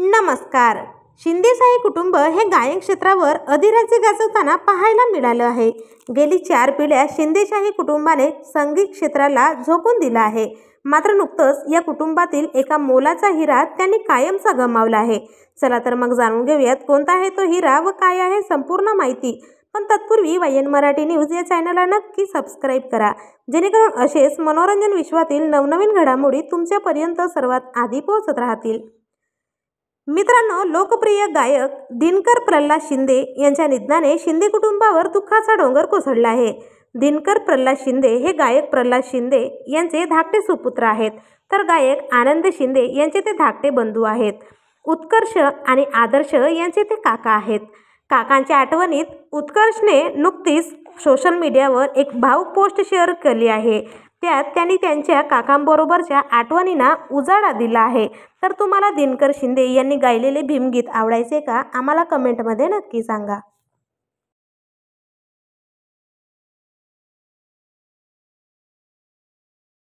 नमस्कार. शिंदेशाही कुटुंब हे गायन क्षेत्रावर अधिराज्य गाजवताना पाहायला मिळालं आहे. गेली 4 पिढ्या शिंदेशाही कुटुंबाने संगीत क्षेत्राला झोकून दिलं आहे. मात्र नुकतंच या कुटुंबातील एका मोलाचा हिरा त्यांनी कायमचा गमावला आहे. चला तर मग जाणून घेऊयात कोणता आहे तो हिरा व काय आहे संपूर्ण माहिती. पण तत्पूर्वी YN मराठी न्यूज या चॅनलला नक्की सबस्क्राईब करा, जेणेकरून असेच मनोरंजन विश्वातील नवनवीन घडामोडी तुमच्यापर्यंत सर्वात आधी पोहोचत राहतील. मित्रांनो, लोकप्रिय गायक दिनकर प्रल्हाद शिंदे यांच्या निधनाने शिंदे कुटुंबावर दुःखाचा डोंगर कोसळला आहे. दिनकर प्रल्हाद शिंदे हे गायक प्रल्हाद शिंदे यांचे धाकटे सुपुत्र आहेत, तर गायक आनंद शिंदे यांचे ते धाकटे बंधू आहेत. उत्कर्ष आणि आदर्श यांचे ते काका आहेत. काकांच्या आठवणीत उत्कर्षने नुकतीच सोशल मीडियावर एक भावूक पोस्ट शेअर केली आहे. त्यात त्यांनी त्यांच्या काकांबरोबरच्या आठवणींना उजाळा दिला आहे. तर तुम्हाला दिनकर शिंदे यांनी गायलेले भीमगीत आवडायचे का? आम्हाला कमेंटमध्ये नक्की सांगा.